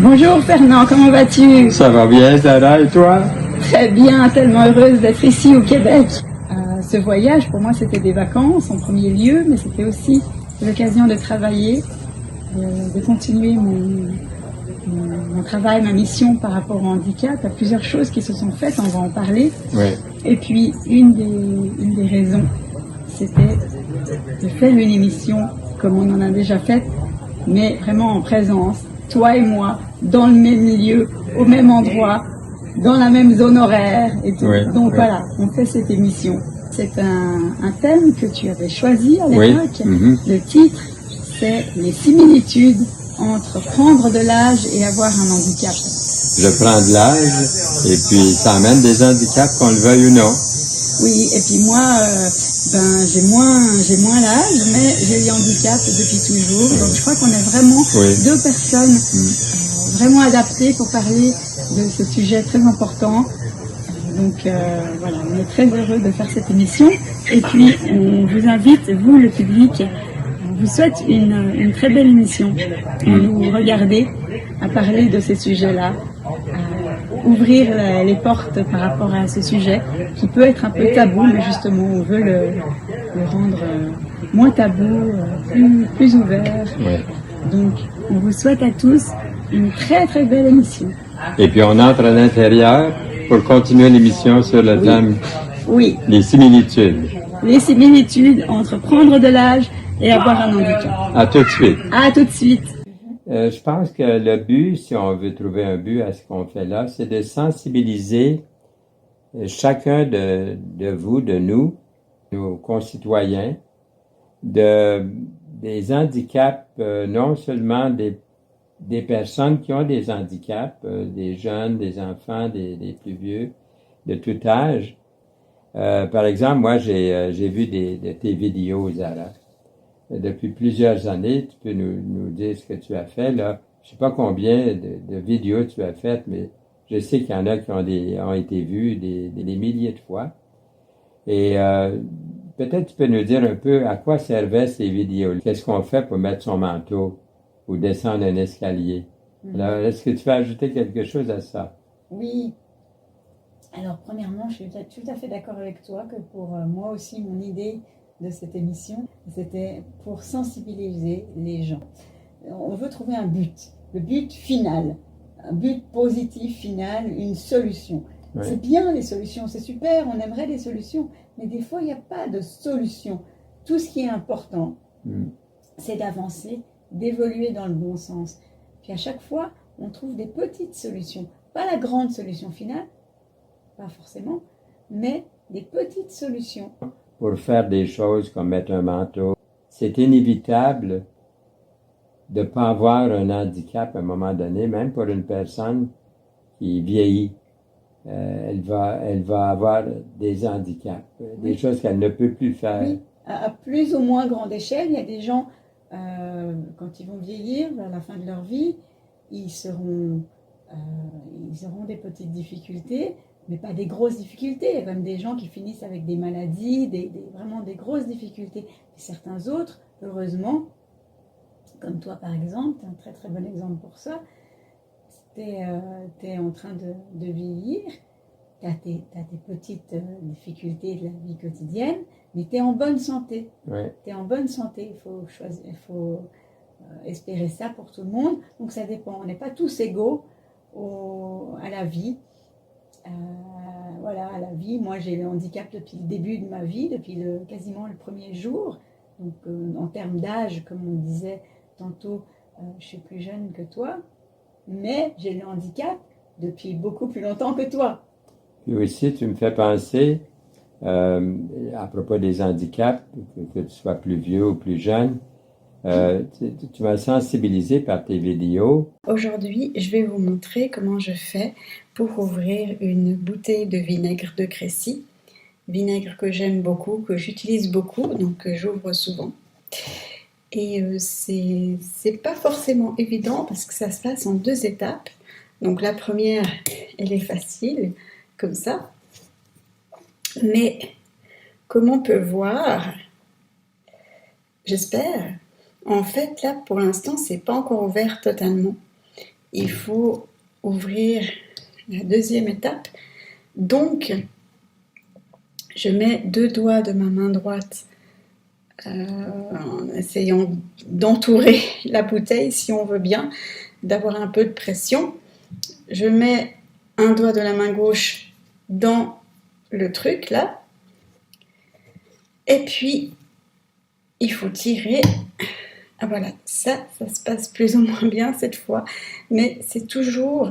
Bonjour Fernand, comment vas-tu? Ça va bien, Sarah, et toi? Très bien, tellement heureuse d'être ici au Québec. Ce voyage, pour moi, c'était des vacances en premier lieu, mais c'était aussi l'occasion de travailler, de continuer mon travail, ma mission par rapport au handicap. Il y a plusieurs choses qui se sont faites, on va en parler. Oui. Et puis, une des raisons, c'était de faire une émission comme on en a déjà fait, mais vraiment en présence, toi et moi, dans le même lieu, au même endroit, dans la même zone horaire et tout. Oui, Donc oui. voilà, on fait cette émission. C'est un thème que tu avais choisi à Oui, l'époque. mhm. Le titre, c'est les similitudes entre prendre de l'âge et avoir un handicap. Je prends de l'âge, et puis ça amène des handicaps, qu'on le veuille ou non. Oui, et puis moi, j'ai moins l'âge, mais j'ai les handicaps depuis toujours. Donc je crois qu'on est vraiment Oui. deux personnes vraiment adaptées pour parler de ce sujet très important. Donc voilà, on est très heureux de faire cette émission. Et puis on vous invite, vous le public, on vous souhaite une très belle émission. À nous regarder, à parler de ces sujets-là, à ouvrir les portes par rapport à ce sujet qui peut être un peu tabou, mais justement on veut le rendre moins tabou, plus ouvert. Oui. Donc on vous souhaite à tous une très très belle émission. Et puis on entre à l'intérieur pour continuer l'émission sur le Oui. thème Oui, les similitudes. les similitudes entre prendre de l'âge et avoir un handicap. À tout de suite. À tout de suite. Je pense que le but, si on veut trouver un but à ce qu'on fait là, c'est de sensibiliser chacun de vous, de nous, nos concitoyens, des handicaps, non seulement des personnes qui ont des handicaps, des jeunes, des enfants, des plus vieux, de tout âge. Par exemple, moi, j'ai vu de tes vidéos, Zara. Depuis plusieurs années, tu peux nous dire ce que tu as fait, là. Je sais pas combien de vidéos tu as faites, mais je sais qu'il y en a qui ont été vues des milliers de fois. Et peut-être tu peux nous dire un peu à quoi servaient ces vidéos. Qu'est-ce qu'on fait pour mettre son manteau ou descendre un escalier? Alors, est-ce que tu veux ajouter quelque chose à ça? Oui. Alors, premièrement, je suis tout à fait d'accord avec toi que pour moi aussi, mon idée de cette émission, c'était pour sensibiliser les gens. On veut trouver un but, le but final, un but positif final, une solution. Oui. C'est bien les solutions, c'est super, on aimerait des solutions, mais des fois, il n'y a pas de solution. Tout ce qui est important, c'est d'avancer, d'évoluer dans le bon sens. Puis à chaque fois, on trouve des petites solutions, pas la grande solution finale, pas forcément, mais des petites solutions. Pour faire des choses comme mettre un manteau, c'est inévitable de ne pas avoir un handicap à un moment donné, même pour une personne qui vieillit. Elle va avoir des handicaps, des choses qu'elle ne peut plus faire. Oui, à plus ou moins grande échelle, il y a des gens, quand ils vont vieillir, vers la fin de leur vie, ils auront des petites difficultés, mais pas des grosses difficultés. Il y a quand même des gens qui finissent avec des maladies, vraiment des grosses difficultés. Et certains autres, heureusement, comme toi par exemple, tu es un très très bon exemple pour ça, tu es en train de vieillir, tu as tes petites difficultés de la vie quotidienne, mais tu es en bonne santé. Ouais. Tu es en bonne santé, il faut espérer ça pour tout le monde. Donc ça dépend, on n'est pas tous égaux à la vie. Voilà, à la vie. Moi, j'ai le handicap depuis le début de ma vie, depuis quasiment le premier jour. Donc, en termes d'âge, comme on disait tantôt, je suis plus jeune que toi, mais j'ai le handicap depuis beaucoup plus longtemps que toi. Puis aussi, tu me fais penser, à propos des handicaps, que tu sois plus vieux ou plus jeune, tu m'as sensibilisé par tes vidéos. Aujourd'hui, je vais vous montrer comment je fais pour ouvrir une bouteille de vinaigre de Crécy. Vinaigre que j'aime beaucoup, que j'utilise beaucoup, donc que j'ouvre souvent. Et c'est pas forcément évident parce que ça se passe en 2 étapes. Donc la première, elle est facile, comme ça. Mais comme on peut voir, j'espère, en fait là pour l'instant c'est pas encore ouvert totalement. il faut ouvrir la deuxième étape. Donc, je mets 2 doigts de ma main droite en essayant d'entourer la bouteille, si on veut bien, d'avoir un peu de pression. Je mets un doigt de la main gauche dans le truc, là. Et puis, il faut tirer. Ah voilà, ça se passe plus ou moins bien cette fois. Mais c'est toujours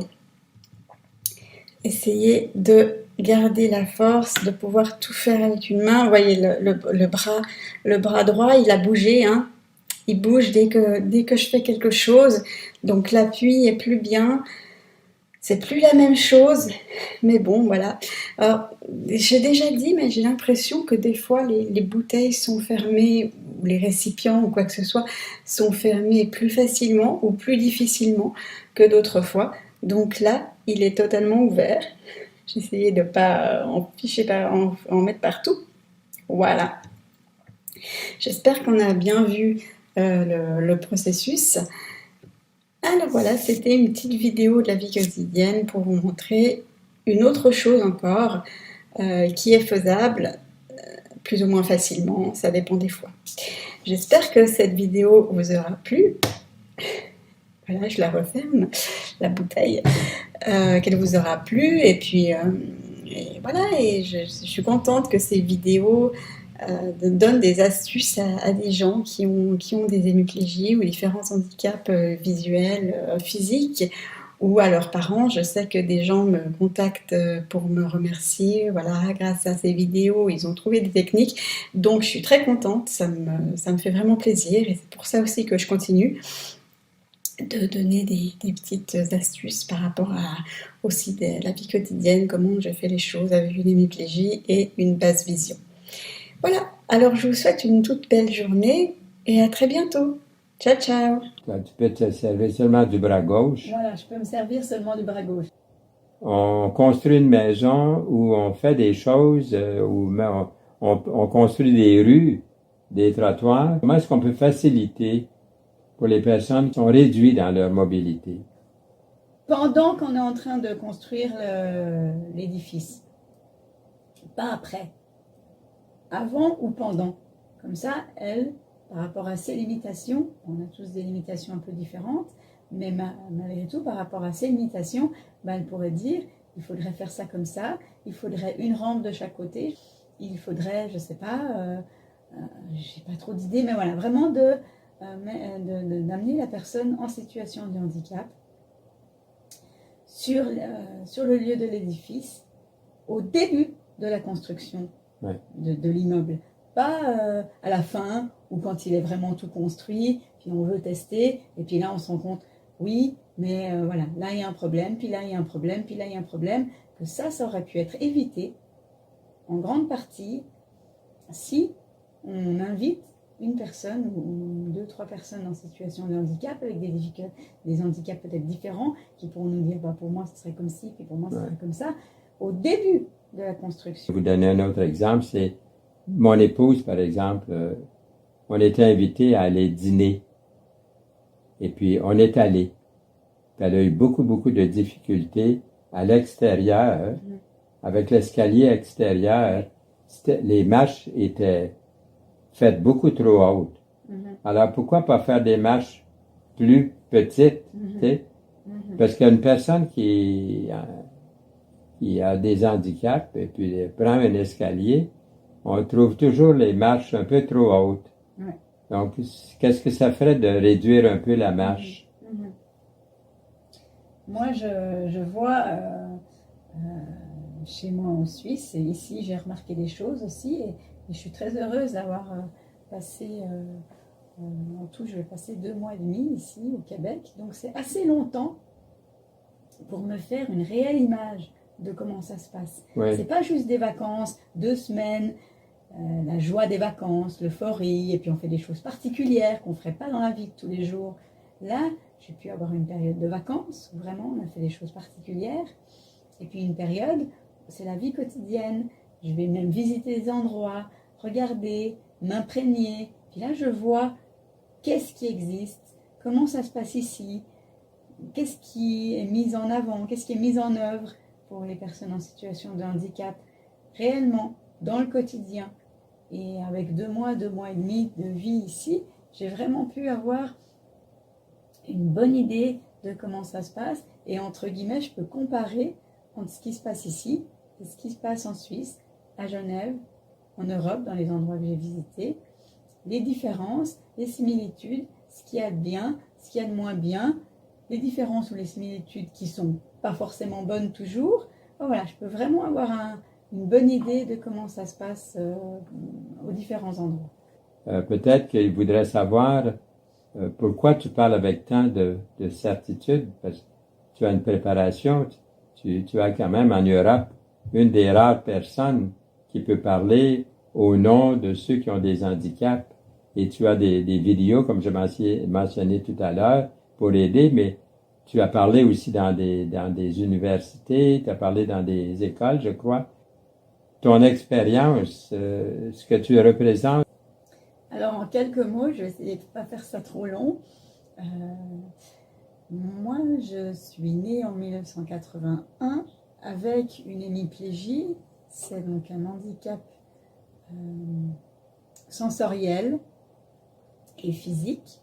essayer de garder la force, de pouvoir tout faire avec une main. Vous voyez, le bras droit, il a bougé, hein. Il bouge dès que je fais quelque chose. Donc l'appui est plus bien. C'est plus la même chose. Mais bon, voilà. Alors, j'ai déjà dit, mais j'ai l'impression que des fois, les bouteilles sont fermées, ou les récipients, ou quoi que ce soit, sont fermés plus facilement ou plus difficilement que d'autres fois. Donc là, il est totalement ouvert. J'ai essayé de ne pas en mettre partout. Voilà. J'espère qu'on a bien vu le processus. Alors voilà, c'était une petite vidéo de la vie quotidienne pour vous montrer une autre chose encore qui est faisable plus ou moins facilement, ça dépend des fois. J'espère que cette vidéo vous aura plu. Voilà, je la referme, la bouteille, qu'elle vous aura plu. Et puis, et voilà, et je suis contente que ces vidéos donnent des astuces à des gens qui ont des hémiplégies ou différents handicaps visuels, physiques, ou à leurs parents. Je sais que des gens me contactent pour me remercier. Voilà, grâce à ces vidéos, ils ont trouvé des techniques. Donc, je suis très contente. Ça me fait vraiment plaisir. Et c'est pour ça aussi que je continue de donner des petites astuces par rapport à aussi la vie quotidienne, comment je fais les choses avec une hémiplégie et une basse vision. Voilà, alors je vous souhaite une toute belle journée et à très bientôt. Ciao, ciao. Tu peux te servir seulement du bras gauche. Voilà, je peux me servir seulement du bras gauche. On construit une maison où on fait des choses, où on construit des rues, des trottoirs. Comment est-ce qu'on peut faciliter pour les personnes qui sont réduites dans leur mobilité? Pendant qu'on est en train de construire l'édifice, pas après. Avant ou pendant. Comme ça, elle, par rapport à ses limitations, on a tous des limitations un peu différentes, mais malgré tout, par rapport à ses limitations, elle pourrait dire, il faudrait faire ça comme ça, il faudrait une rampe de chaque côté, il faudrait, je sais pas, j'ai pas trop d'idées, mais voilà, vraiment d'amener la personne en situation de handicap sur le lieu de l'édifice, au début de la construction de l'immeuble. Pas à la fin, ou quand il est vraiment tout construit, puis on veut tester, et puis là on se rend compte, oui, mais voilà, là il y a un problème, puis là il y a un problème, puis là il y a un problème, que ça aurait pu être évité, en grande partie, si on invite une personne, ou 2-3 personnes en situation de handicap, avec des handicaps peut-être différents, qui pourront nous dire, pour moi ce serait comme ci, puis pour moi ce serait comme ça, au début de la construction. Je vais vous donner un autre exemple, c'est mon épouse, par exemple, on était invité à aller dîner. Et puis, on est allé. Puis elle a eu beaucoup de difficultés à l'extérieur, avec l'escalier extérieur. Les marches étaient faites beaucoup trop hautes. Alors, pourquoi pas faire des marches plus petites, tu sais? Parce qu'une personne qui a des handicaps, et puis elle prend un escalier, on trouve toujours les marches un peu trop hautes. Ouais. Donc, qu'est-ce que ça ferait de réduire un peu la marche? Moi, je vois chez moi en Suisse, et ici j'ai remarqué des choses aussi, et je suis très heureuse d'avoir passé, en tout je vais passer 2 mois et demi ici au Québec, donc c'est assez longtemps pour me faire une réelle image de comment ça se passe. Oui. C'est pas juste des vacances, 2 semaines, la joie des vacances, l'euphorie, et puis on fait des choses particulières qu'on ne ferait pas dans la vie de tous les jours. Là, j'ai pu avoir une période de vacances, où vraiment on a fait des choses particulières, et puis une période, c'est la vie quotidienne. Je vais même visiter des endroits, regarder, m'imprégner, puis là je vois qu'est-ce qui existe, comment ça se passe ici, qu'est-ce qui est mis en avant, qu'est-ce qui est mis en œuvre pour les personnes en situation de handicap réellement, dans le quotidien. Et avec 2 mois et demi de vie ici, j'ai vraiment pu avoir une bonne idée de comment ça se passe. Et entre guillemets, je peux comparer entre ce qui se passe ici et ce qui se passe en Suisse, à Genève, en Europe, dans les endroits que j'ai visités, les différences, les similitudes, ce qu'il y a de bien, ce qu'il y a de moins bien, les différences ou les similitudes qui sont pas forcément bonnes toujours. Bon, voilà, je peux vraiment avoir une bonne idée de comment ça se passe aux différents endroits. Peut-être qu'il voudrait savoir pourquoi tu parles avec tant de certitude, parce que tu as une préparation, tu as quand même en Europe une des rares personnes qui peut parler au nom de ceux qui ont des handicaps. Et tu as des vidéos, comme je mentionné tout à l'heure, pour aider, mais tu as parlé aussi dans des universités, tu as parlé dans des écoles, je crois. Ton expérience, ce que tu représentes. Alors, en quelques mots, je vais essayer de ne pas faire ça trop long. Moi, je suis née en 1981 avec une hémiplégie. C'est donc un handicap sensoriel et physique.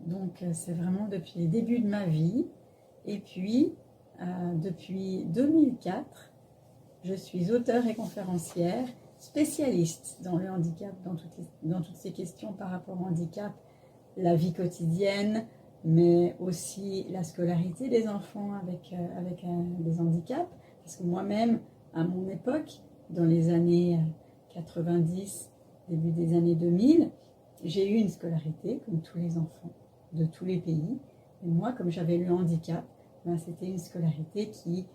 Donc, c'est vraiment depuis les débuts de ma vie. Et puis, depuis 2004, je suis auteure et conférencière, spécialiste dans le handicap, dans toutes ces questions par rapport au handicap, la vie quotidienne, mais aussi la scolarité des enfants avec des handicaps. Parce que moi-même, à mon époque, dans les années 90, début des années 2000, j'ai eu une scolarité comme tous les enfants de tous les pays. Et moi, comme j'avais le handicap, ben, c'était une scolarité qui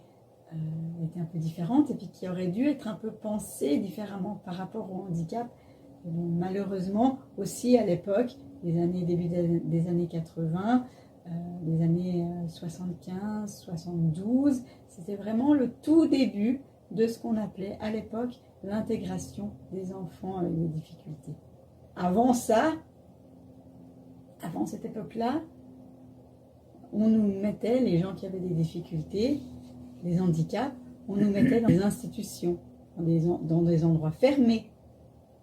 était un peu différente et puis qui aurait dû être un peu pensée différemment par rapport au handicap. Et bon, malheureusement, aussi à l'époque, début des années 80, des années 75, 72, c'était vraiment le tout début de ce qu'on appelait à l'époque l'intégration des enfants avec des difficultés. Avant ça, avant cette époque-là, on nous mettait, les gens qui avaient des difficultés, des handicaps, on nous mettait dans des institutions, dans des endroits fermés,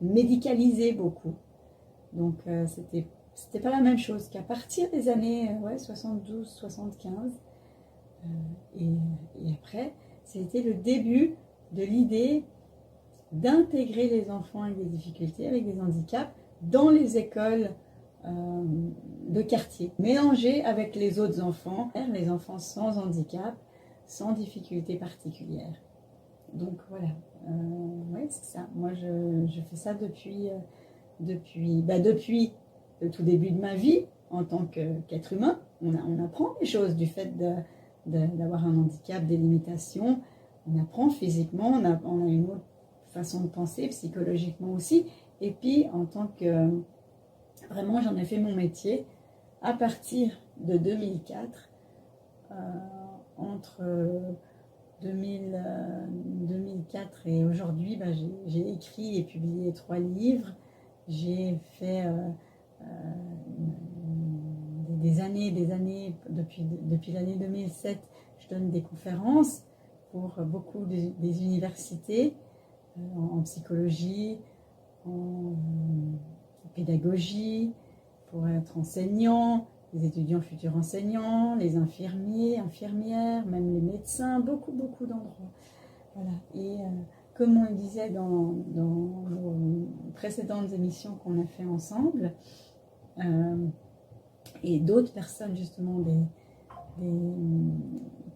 médicalisés beaucoup. Donc c'était pas la même chose qu'à partir des années 72, 75. Et après, c'était le début de l'idée d'intégrer les enfants avec des difficultés, avec des handicaps, dans les écoles de quartier, mélangés avec les autres enfants, les enfants sans handicap, sans difficultés particulières. Donc voilà, c'est ça. Moi, je fais ça depuis le tout début de ma vie en tant qu'être humain. On apprend des choses du fait d'avoir un handicap, des limitations. On apprend physiquement, on a une autre façon de penser, psychologiquement aussi. Et puis, en tant que... Vraiment, j'en ai fait mon métier à partir de 2004. Entre 2004 et aujourd'hui, j'ai écrit et publié 3 livres. J'ai fait des années, depuis l'année 2007, je donne des conférences pour beaucoup des universités en psychologie, en pédagogie, pour être enseignant, les étudiants futurs enseignants, les infirmiers, infirmières, même les médecins, beaucoup d'endroits. Voilà. Et comme on le disait dans nos précédentes émissions qu'on a fait ensemble, et d'autres personnes, justement, des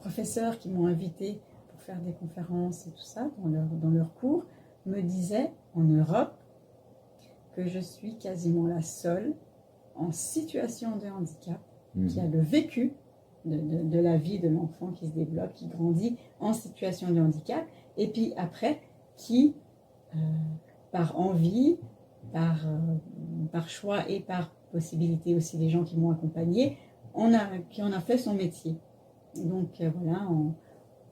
professeurs qui m'ont invité pour faire des conférences et tout ça, dans leur cours, me disaient en Europe que je suis quasiment la seule en situation de handicap qui a le vécu de la vie de l'enfant qui se développe, qui grandit en situation de handicap, et puis après, qui, par envie, par choix et par possibilité aussi des gens qui m'ont accompagnée, qui en a fait son métier. Donc voilà,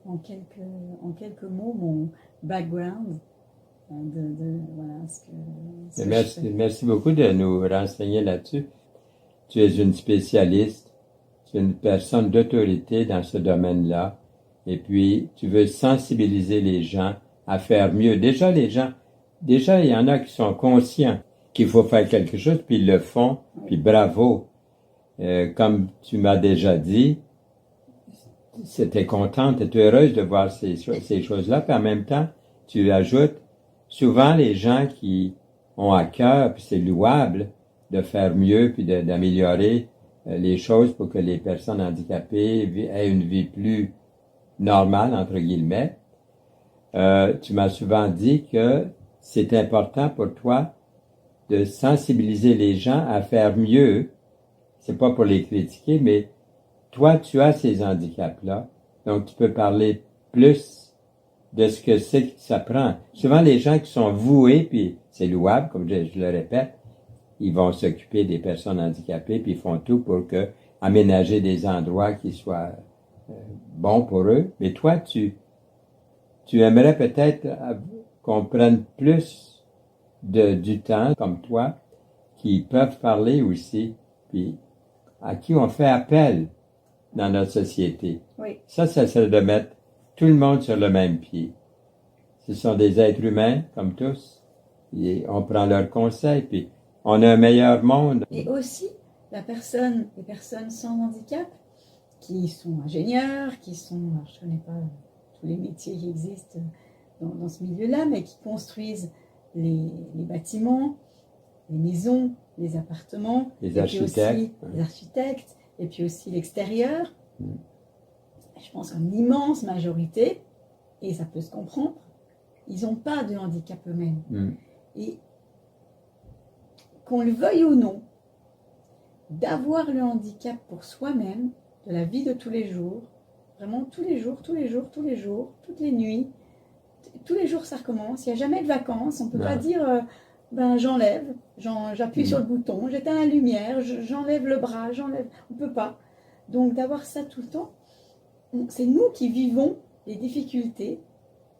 en quelques mots, mon background. Merci beaucoup de nous renseigner là-dessus. Tu es une spécialiste, tu es une personne d'autorité dans ce domaine-là, et puis tu veux sensibiliser les gens à faire mieux. Déjà, il y en a qui sont conscients qu'il faut faire quelque chose, puis ils le font, puis bravo. Comme tu m'as déjà dit, t'es contente, t'es heureuse de voir ces choses-là, puis en même temps, tu ajoutes, souvent les gens qui ont à cœur, puis c'est louable, de faire mieux, puis d'améliorer les choses pour que les personnes handicapées aient une vie plus normale, entre guillemets. Tu m'as souvent dit que c'est important pour toi de sensibiliser les gens à faire mieux. C'est pas pour les critiquer, mais toi, tu as ces handicaps-là, donc tu peux parler plus de ce que c'est que ça prend. Souvent, les gens qui sont voués, puis c'est louable, comme je le répète, ils vont s'occuper des personnes handicapées, puis ils font tout pour aménager des endroits qui soient bons pour eux. Mais toi, tu aimerais peut-être qu'on prenne plus du temps, comme toi, qui peuvent parler aussi, puis à qui on fait appel dans notre société. Oui. Ça serait de mettre tout le monde sur le même pied. Ce sont des êtres humains, comme tous, et on prend leurs conseils, puis on a un meilleur monde. Et aussi, les personnes sans handicap, qui sont ingénieurs, alors je ne connais pas tous les métiers qui existent dans ce milieu-là, mais qui construisent les bâtiments, les maisons, les appartements, les architectes, les architectes, et puis aussi l'extérieur. Je pense qu'une immense majorité, et ça peut se comprendre, ils n'ont pas de handicap eux-mêmes. Et qu'on le veuille ou non, d'avoir le handicap pour soi-même, de la vie de tous les jours, vraiment tous les jours, toutes les nuits, tous les jours ça recommence, il n'y a jamais de vacances, on ne peut pas dire j'enlève, j'appuie sur le bouton, j'éteins la lumière, j'enlève le bras, on ne peut pas. Donc d'avoir ça tout le temps, c'est nous qui vivons les difficultés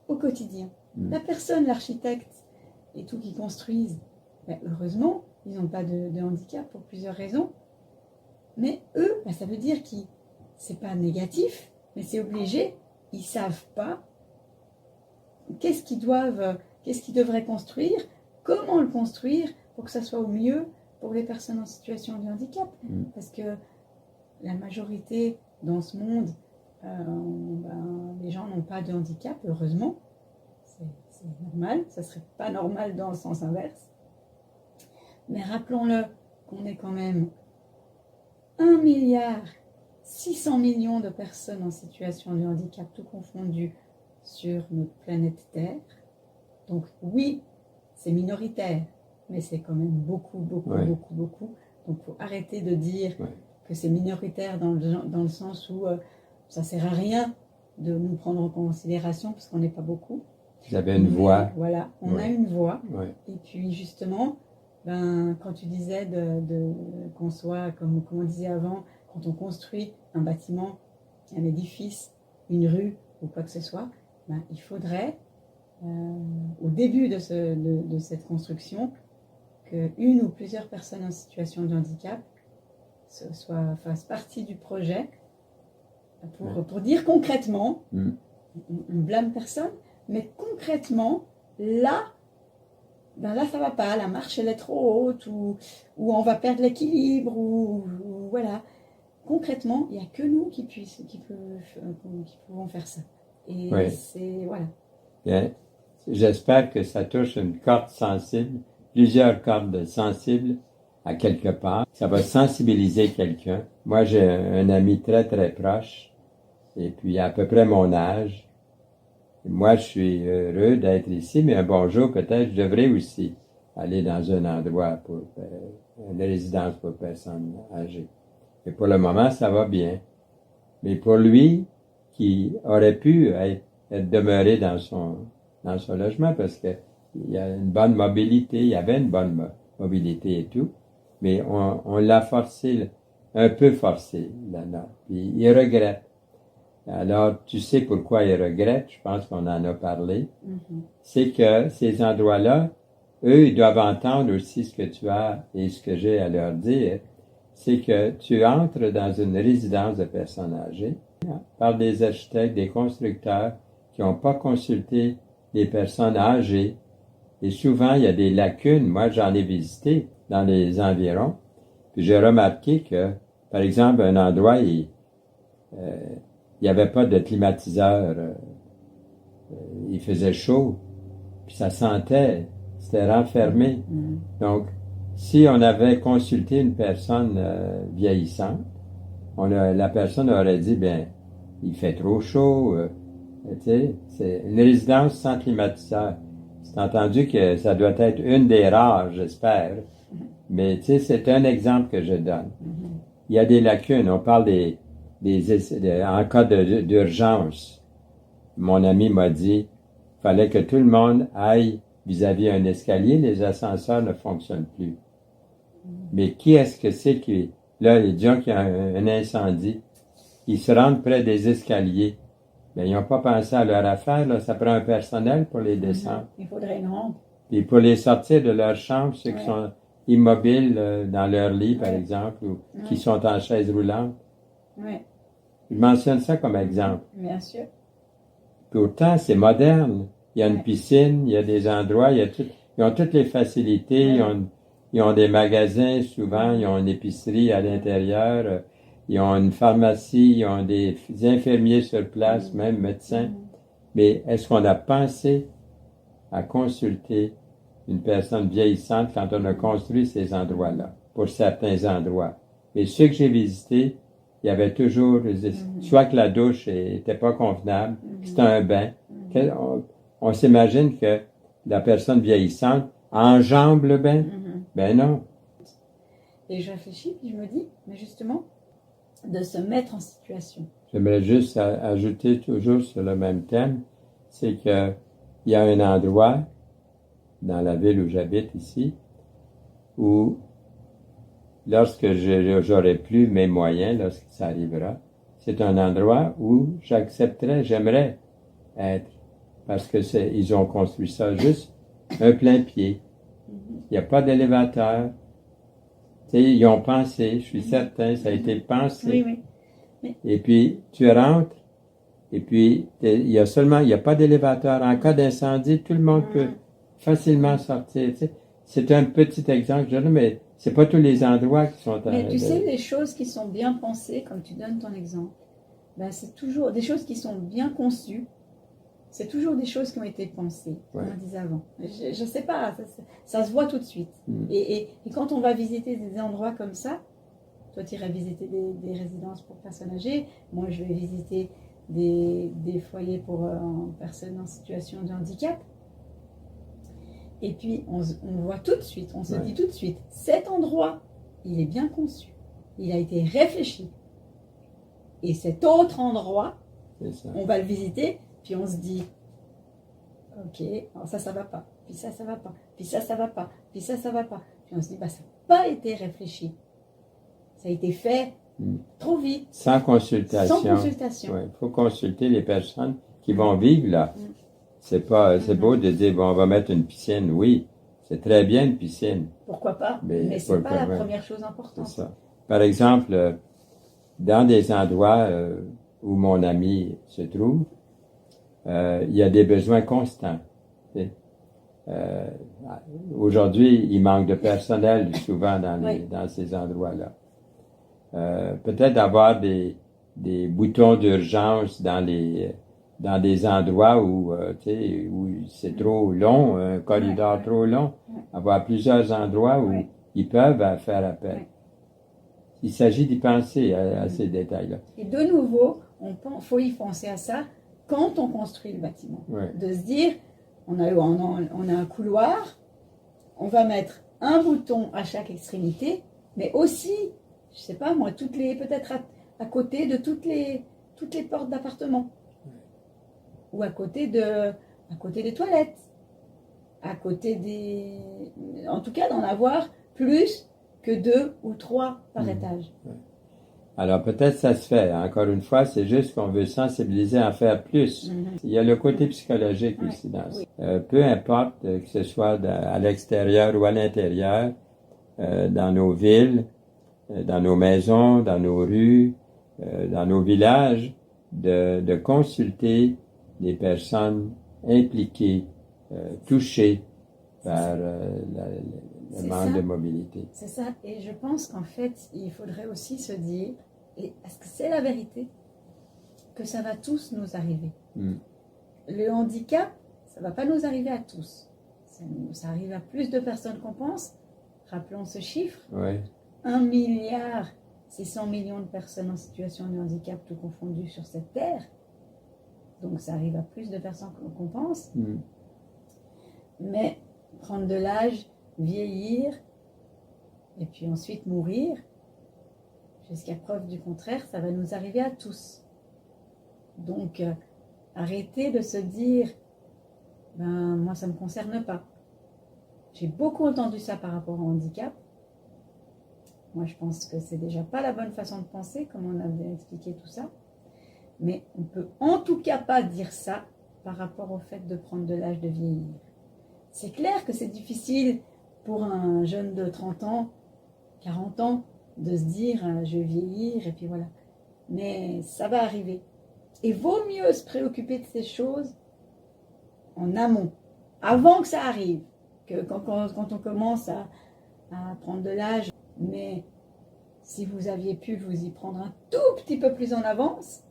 au quotidien. La personne, l'architecte et tout qui construisent, heureusement, ils n'ont pas de handicap pour plusieurs raisons. Mais eux, ça veut dire que c'est pas négatif, mais c'est obligé. Ils savent pas qu'est-ce qu'ils devraient construire, comment le construire pour que ça soit au mieux pour les personnes en situation de handicap. Parce que la majorité dans ce monde, les gens n'ont pas de handicap, heureusement. C'est normal, ça serait pas normal dans le sens inverse. Mais rappelons-le qu'on est quand même 1,6 milliard de personnes en situation de handicap, tout confondu, sur notre planète Terre. Donc oui, c'est minoritaire, mais c'est quand même beaucoup. Donc il faut arrêter de dire que c'est minoritaire dans le sens où ça ne sert à rien de nous prendre en considération parce qu'on n'est pas beaucoup. Vous avez une voix. Voilà, on a une voix. Et puis justement, quand tu disais qu'on soit, comme on disait avant, quand on construit un bâtiment, un édifice, une rue ou quoi que ce soit, il faudrait, au début de cette construction, qu'une ou plusieurs personnes en situation de handicap fassent partie du projet pour dire concrètement, on blâme personne, mais concrètement, là ça va pas, la marche elle est trop haute, ou on va perdre l'équilibre, ou voilà. Concrètement, il n'y a que nous qui pouvons faire ça. Et c'est, voilà. Bien. J'espère que ça touche une corde sensible, plusieurs cordes sensibles à quelque part. Ça va sensibiliser quelqu'un. Moi, j'ai un ami très, très proche, et puis à peu près mon âge. Moi, je suis heureux d'être ici, mais un bon jour, peut-être, je devrais aussi aller dans un endroit pour une résidence pour personnes âgées. Et pour le moment, ça va bien. Mais pour lui, qui aurait pu être demeuré dans son logement, parce que il y a une bonne mobilité, il y avait une bonne mobilité et tout, mais on l'a forcé, un peu forcé, là. Puis il regrette. Alors, tu sais pourquoi il regrette, je pense qu'on en a parlé. C'est que ces endroits-là, eux, ils doivent entendre aussi ce que tu as et ce que j'ai à leur dire. c'est que tu entres dans une résidence de personnes âgées par des architectes, des constructeurs qui n'ont pas consulté les personnes âgées. Et souvent, il y a des lacunes. Moi, j'en ai visité dans les environs. Puis j'ai remarqué que, par exemple, un endroit, il n'y avait pas de climatiseur. Il faisait chaud. Puis ça sentait. C'était renfermé. Donc, si on avait consulté une personne vieillissante, la personne aurait dit, bien, il fait trop chaud. Tu sais, c'est une résidence sans climatiseur. C'est entendu que ça doit être une des rares, j'espère. Mais tu sais, c'est un exemple que je donne. Il y a des lacunes. On parle en cas d'urgence. Mon ami m'a dit, il fallait que tout le monde aille vis-à-vis un escalier. Les ascenseurs ne fonctionnent plus. Mais qui est-ce que c'est qui... Là, disons qu'il y a un incendie. Ils se rendent près des escaliers. Mais ils n'ont pas pensé à leur affaire. Là. Ça prend un personnel pour les descendre. Il faudrait une rampe. Puis pour les sortir de leur chambre, ceux qui sont immobiles dans leur lit, par exemple, ou qui sont en chaise roulante. Je mentionne ça comme exemple. Bien sûr. Pourtant, c'est moderne. Il y a une piscine, il y a des endroits, ils ont toutes les facilités, ils ont des magasins souvent, ils ont une épicerie à l'intérieur, ils ont une pharmacie, ils ont des infirmiers sur place, même médecins. Mais est-ce qu'on a pensé à consulter une personne vieillissante quand on a construit ces endroits-là, pour certains endroits? Mais ceux que j'ai visités, il y avait toujours, soit que la douche n'était pas convenable, que c'était un bain. On s'imagine que la personne vieillissante enjambe le bain. Ben non. Et je réfléchis, puis je me dis, mais justement, de se mettre en situation. J'aimerais juste ajouter toujours sur le même thème, c'est que il y a un endroit dans la ville où j'habite ici, où lorsque j'aurai plus mes moyens, lorsque ça arrivera, c'est un endroit où j'aimerais être, parce que ils ont construit ça juste un plein pied. Il n'y a pas d'élévateur. Tu sais, ils ont pensé, je suis certain, ça a été pensé. Oui. Et puis, tu rentres, et puis, il n'y a pas d'élévateur. En cas d'incendie, tout le monde peut facilement sortir. Tu sais. C'est un petit exemple, mais c'est pas tous les endroits qui sont... Mais tu sais, les choses qui sont bien pensées, comme tu donnes ton exemple, ben c'est toujours des choses qui sont bien conçues. C'est toujours des choses qui ont été pensées, comme on disait avant. Je sais pas, ça se voit tout de suite. Et quand on va visiter des endroits comme ça, toi tu irais visiter des résidences pour personnes âgées, moi je vais visiter des foyers pour personnes en situation de handicap. Et puis on voit tout de suite, on se dit tout de suite, cet endroit, il est bien conçu, il a été réfléchi. Et cet autre endroit, on va le visiter, puis on se dit, ok, alors ça va pas, puis ça va pas, puis ça va pas, puis ça va pas. Puis on se dit, bah ça n'a pas été réfléchi. Ça a été fait trop vite. Sans consultation. Sans consultation. Il faut consulter les personnes qui vont vivre là. C'est beau de dire, bon, on va mettre une piscine. Oui, c'est très bien une piscine. Pourquoi pas? Mais c'est pas la première chose importante. C'est ça. Par exemple, dans des endroits où mon ami se trouve, il y a des besoins constants. Aujourd'hui, il manque de personnel souvent dans ces endroits-là. Peut-être avoir des boutons d'urgence dans des endroits où c'est trop long, un corridor trop long, avoir plusieurs endroits où ils peuvent faire appel. Il s'agit d'y penser à ces détails-là. Et de nouveau, faut y penser à ça quand on construit le bâtiment. De se dire, on a un couloir, on va mettre un bouton à chaque extrémité, mais aussi, je sais pas moi, peut-être à côté de toutes les portes d'appartement. Ou à côté des toilettes, en tout cas d'en avoir plus que 2 ou 3 par étage. Alors peut-être ça se fait, encore une fois, c'est juste qu'on veut sensibiliser à en faire plus. Il y a le côté psychologique aussi dans ça. Peu importe que ce soit à l'extérieur ou à l'intérieur, dans nos villes, dans nos maisons, dans nos rues, dans nos villages, de consulter les personnes impliquées, touchées par le manque de mobilité. C'est ça, et je pense qu'en fait, il faudrait aussi se dire, et est-ce que c'est la vérité, que ça va tous nous arriver. Le handicap, ça ne va pas nous arriver à tous. Ça arrive à plus de personnes qu'on pense. Rappelons ce chiffre. Ouais. 1 milliard, c'est 100 millions de personnes en situation de handicap, tout confondu sur cette terre. Donc ça arrive à plus de personnes qu'on pense. Mais prendre de l'âge, vieillir, et puis ensuite mourir, jusqu'à preuve du contraire, ça va nous arriver à tous. Donc arrêtez de se dire, ben moi ça ne me concerne pas. J'ai beaucoup entendu ça par rapport au handicap. Moi, je pense que c'est déjà pas la bonne façon de penser, comme on avait expliqué tout ça. Mais on peut en tout cas pas dire ça par rapport au fait de prendre de l'âge de vieillir. C'est clair que c'est difficile pour un jeune de 30 ans, 40 ans, de se dire je vais vieillir et puis voilà. Mais ça va arriver. Et vaut mieux se préoccuper de ces choses en amont, avant que ça arrive, que quand on commence à prendre de l'âge. Mais si vous aviez pu vous y prendre un tout petit peu plus en avance,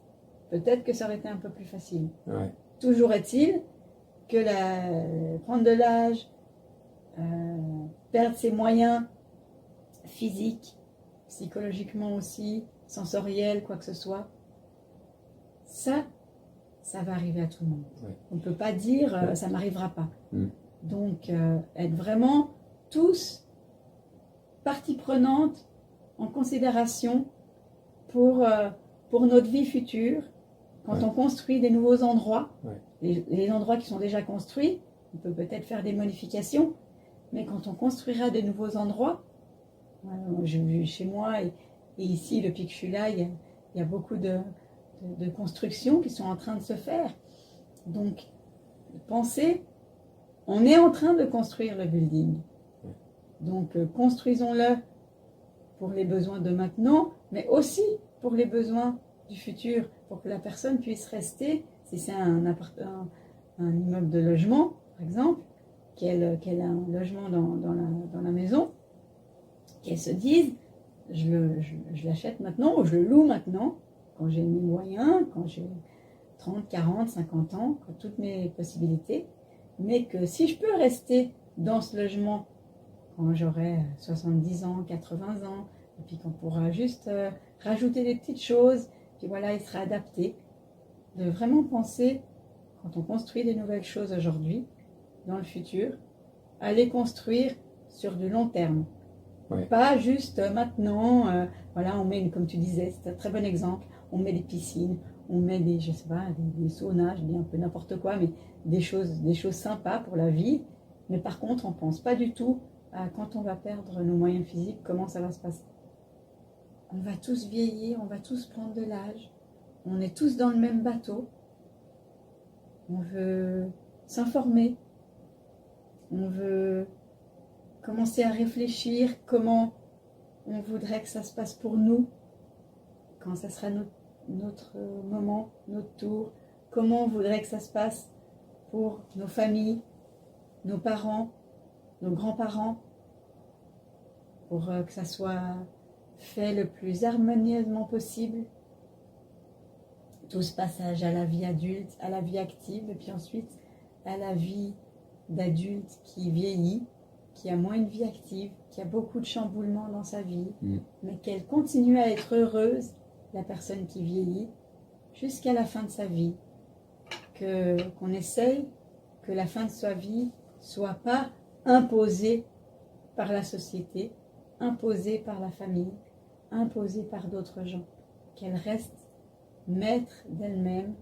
peut-être que ça aurait été un peu plus facile. Ouais. Toujours est-il que prendre de l'âge, perdre ses moyens physiques, psychologiquement aussi, sensoriels, quoi que ce soit, ça va arriver à tout le monde. Ouais. On ne peut pas dire ça ne m'arrivera pas. Donc, être vraiment tous partie prenante en considération pour notre vie future, quand on construit des nouveaux endroits, les endroits qui sont déjà construits, on peut peut-être faire des modifications, mais quand on construira des nouveaux endroits, chez moi et ici, depuis que je suis là, il y a beaucoup de constructions qui sont en train de se faire. Donc, pensez, on est en train de construire le building. Donc, construisons-le pour les besoins de maintenant, mais aussi pour les besoins du futur, pour que la personne puisse rester, si c'est un immeuble de logement, par exemple, qu'elle a un logement dans la maison, qu'elle se dise, je l'achète maintenant ou je le loue maintenant, quand j'ai mes moyens, quand j'ai 30, 40, 50 ans, quand toutes mes possibilités, mais que si je peux rester dans ce logement quand j'aurai 70 ans, 80 ans, et puis qu'on pourra juste rajouter des petites choses, puis voilà, il sera adapté. De vraiment penser, quand on construit des nouvelles choses aujourd'hui, dans le futur, à les construire sur du long terme. Ouais. Pas juste maintenant, voilà, on met, comme tu disais, c'est un très bon exemple, on met des piscines, on met des, je sais pas, des saunas, je dis un peu n'importe quoi, mais des choses sympas pour la vie. Mais par contre, on pense pas du tout à quand on va perdre nos moyens physiques, comment ça va se passer. On va tous vieillir, on va tous prendre de l'âge, on est tous dans le même bateau. On veut s'informer, on veut commencer à réfléchir comment on voudrait que ça se passe pour nous, quand ça sera notre moment, notre tour, comment on voudrait que ça se passe pour nos familles, nos parents, nos grands-parents, pour que ça soit fait le plus harmonieusement possible. Tout ce passage à la vie adulte, à la vie active, et puis ensuite à la vie d'adulte qui vieillit, qui a moins une vie active, qui a beaucoup de chamboulements dans sa vie, mais qu'elle continue à être heureuse, la personne qui vieillit, jusqu'à la fin de sa vie. Qu'on essaye que la fin de sa vie soit pas imposée par la société, imposée par la famille, imposée par d'autres gens. Qu'elle reste maître d'elle-même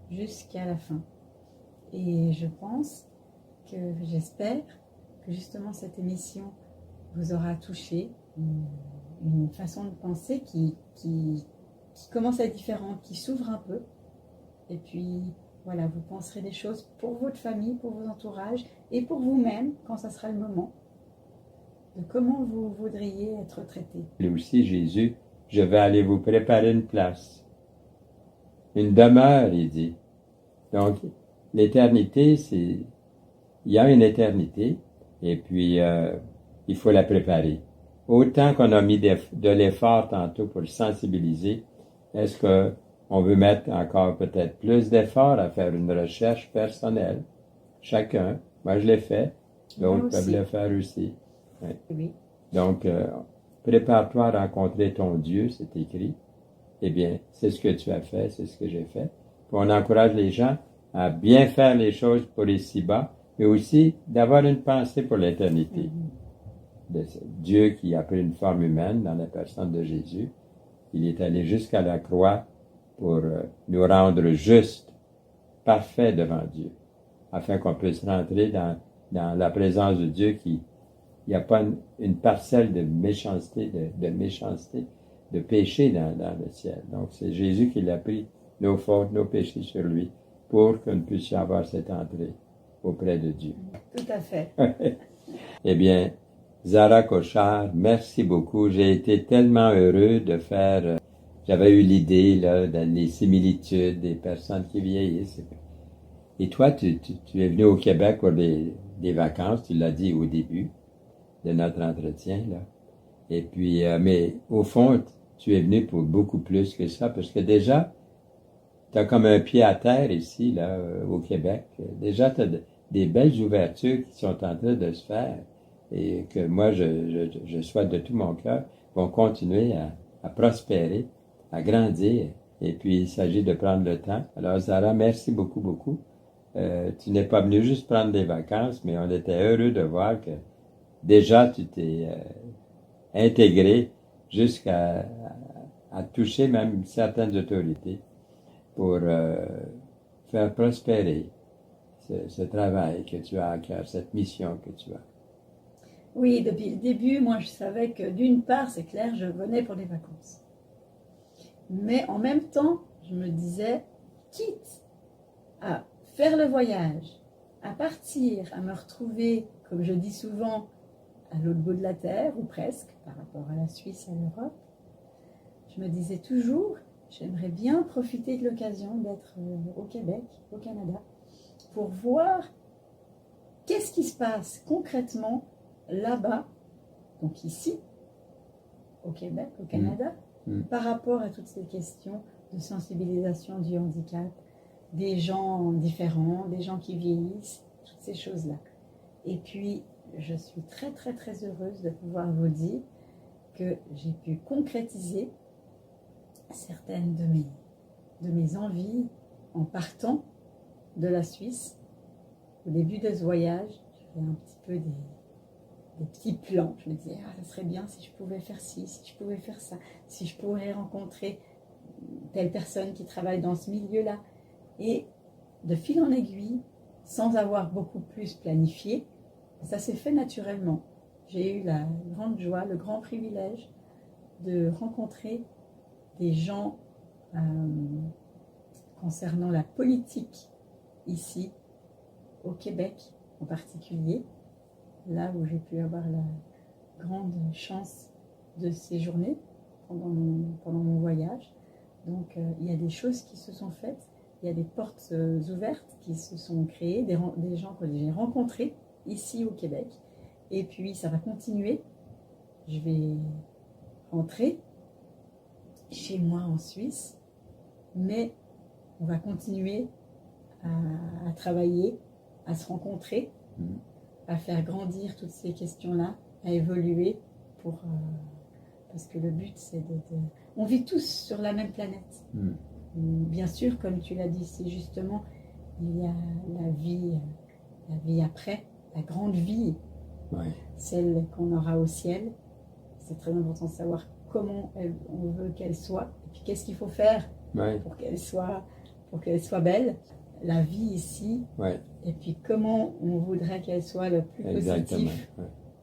jusqu'à la fin. Et je pense j'espère que justement cette émission vous aura touché, une façon de penser qui commence à être différente, qui s'ouvre un peu. Et puis voilà, vous penserez des choses pour votre famille, pour vos entourages et pour vous-même quand ça sera le moment. de comment vous voudriez être traité. Et aussi, Jésus, je vais aller vous préparer une place. Une demeure, il dit. Donc, l'éternité, il y a une éternité, et puis il faut la préparer. Autant qu'on a mis de l'effort tantôt pour le sensibiliser, est-ce qu'on veut mettre encore peut-être plus d'efforts à faire une recherche personnelle? Chacun. Moi, je l'ai fait. D'autres peuvent le faire aussi. Oui. Oui. Donc, prépare-toi à rencontrer ton Dieu, c'est écrit. Eh bien, c'est ce que tu as fait, c'est ce que j'ai fait. Puis on encourage les gens à bien faire les choses pour ici-bas, mais aussi d'avoir une pensée pour l'éternité. De Dieu qui a pris une forme humaine dans la personne de Jésus, il est allé jusqu'à la croix pour nous rendre justes, parfaits devant Dieu, afin qu'on puisse rentrer dans la présence de Dieu qui, il n'y a pas une parcelle de méchanceté, de péché dans le ciel. Donc, c'est Jésus qui l'a pris, nos fautes, nos péchés sur lui, pour que nous puissions avoir cette entrée auprès de Dieu. Tout à fait. Eh bien, Zara Cochard, merci beaucoup. J'ai été tellement heureux de faire... j'avais eu l'idée, là, des similitudes des personnes qui vieillissent. Et toi, tu es venu au Québec pour des vacances, tu l'as dit au début de notre entretien, là. Et puis, mais au fond, tu es venu pour beaucoup plus que ça, parce que déjà, tu as comme un pied à terre ici, là, au Québec. Déjà, tu as des belles ouvertures qui sont en train de se faire et que moi, je souhaite de tout mon cœur, vont continuer à prospérer, à grandir. Et puis, il s'agit de prendre le temps. Alors, Zara, merci beaucoup, beaucoup. Tu n'es pas venu juste prendre des vacances, mais on était heureux de voir que déjà, tu t'es intégré jusqu'à toucher même certaines autorités pour faire prospérer ce travail que tu as à cœur, cette mission que tu as. Oui, depuis le début, moi je savais que d'une part, c'est clair, je venais pour des vacances. Mais en même temps, je me disais, quitte à faire le voyage, à partir, à me retrouver, comme je dis souvent, à l'autre bout de la terre, ou presque, par rapport à la Suisse et à l'Europe, je me disais toujours, j'aimerais bien profiter de l'occasion d'être au Québec, au Canada, pour voir qu'est-ce qui se passe concrètement là-bas, donc ici, au Québec, au Canada, par rapport à toutes ces questions de sensibilisation du handicap, des gens différents, des gens qui vieillissent, toutes ces choses-là. Et puis, je suis très très très heureuse de pouvoir vous dire que j'ai pu concrétiser certaines de mes envies en partant de la Suisse. Au début de ce voyage, j'avais un petit peu des petits plans. Je me disais, ça serait bien si je pouvais faire ci, si je pouvais faire ça, si je pourrais rencontrer telle personne qui travaille dans ce milieu-là. Et de fil en aiguille, sans avoir beaucoup plus planifié, ça s'est fait naturellement. J'ai eu la grande joie, le grand privilège de rencontrer des gens concernant la politique ici, au Québec en particulier, là où j'ai pu avoir la grande chance de séjourner pendant mon voyage. Donc il y a des choses qui se sont faites, il y a des portes ouvertes qui se sont créées, des gens que j'ai rencontrés ici au Québec. Et puis ça va continuer. Je vais rentrer chez moi en Suisse, mais on va continuer à travailler, à se rencontrer, à faire grandir toutes ces questions-là, à évoluer parce que le but c'est on vit tous sur la même planète. Bien sûr, comme tu l'as dit, c'est justement il y a la vie après, la grande vie, celle qu'on aura au ciel. C'est très important de savoir comment on veut qu'elle soit et puis qu'est-ce qu'il faut faire pour qu'elle soit belle, la vie ici, et puis comment on voudrait qu'elle soit le plus positif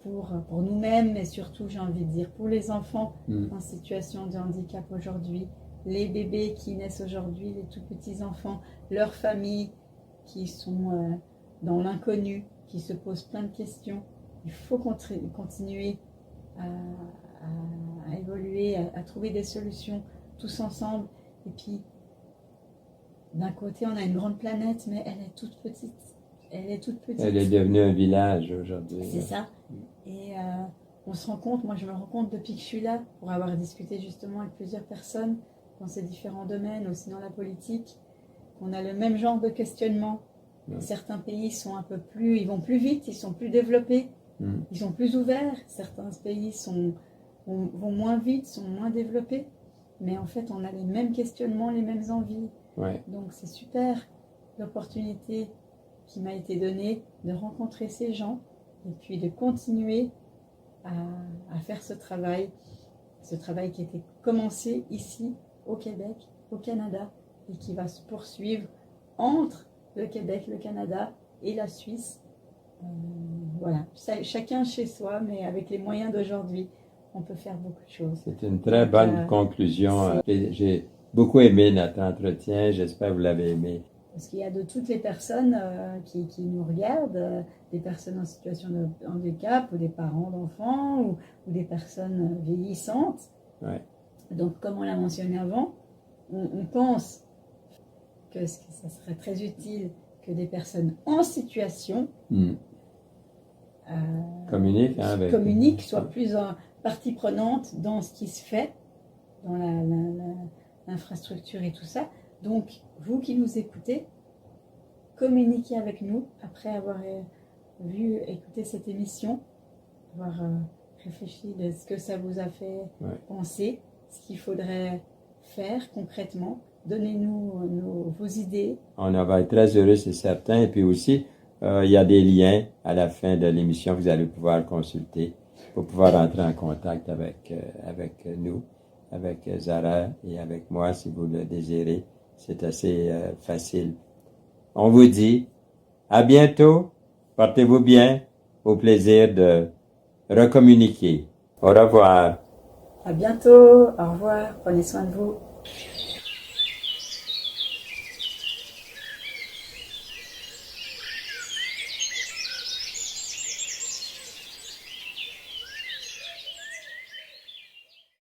pour nous-mêmes, mais surtout, j'ai envie de dire, pour les enfants en situation de handicap aujourd'hui, les bébés qui naissent aujourd'hui, les tout petits enfants, leurs familles qui sont dans l'inconnu, qui se posent plein de questions. il faut continuer à évoluer, à trouver des solutions tous ensemble. Et puis, d'un côté, on a une grande planète, mais elle est toute petite. Elle est toute petite. Elle est devenue un village aujourd'hui. C'est ça. Et on se rend compte, moi je me rends compte depuis que je suis là, pour avoir discuté justement avec plusieurs personnes dans ces différents domaines, aussi dans la politique, qu'on a le même genre de questionnement. Ouais. Certains pays sont un peu plus, ils vont plus vite, ils sont plus développés, ils sont plus ouverts. Certains pays vont moins vite, sont moins développés. Mais en fait, on a les mêmes questionnements, les mêmes envies. Ouais. Donc c'est super l'opportunité qui m'a été donnée de rencontrer ces gens et puis de continuer à faire ce travail qui a été commencé ici au Québec, au Canada, et qui va se poursuivre entre le Québec, le Canada et la Suisse. Voilà, chacun chez soi, mais avec les moyens d'aujourd'hui, on peut faire beaucoup de choses. C'est une très bonne conclusion. J'ai beaucoup aimé notre entretien, j'espère que vous l'avez aimé. Parce qu'il y a de toutes les personnes qui nous regardent, des personnes en situation de handicap, ou des parents d'enfants, ou des personnes vieillissantes. Ouais. Donc, comme on l'a mentionné avant, on pense que ça serait très utile que des personnes en situation communiquent, soient plus partie prenante dans ce qui se fait, dans l'infrastructure et tout ça. Donc, vous qui nous écoutez, communiquez avec nous après avoir écouté cette émission, avoir réfléchi de ce que ça vous a fait penser, ce qu'il faudrait faire concrètement. Donnez-nous vos idées. On va être très heureux, c'est certain. Et puis aussi, il y a des liens à la fin de l'émission que vous allez pouvoir consulter pour pouvoir entrer en contact avec nous, avec Zara et avec moi si vous le désirez. C'est assez facile. On vous dit à bientôt. Portez-vous bien. Au plaisir de recommuniquer. Au revoir. À bientôt. Au revoir. Prenez soin de vous.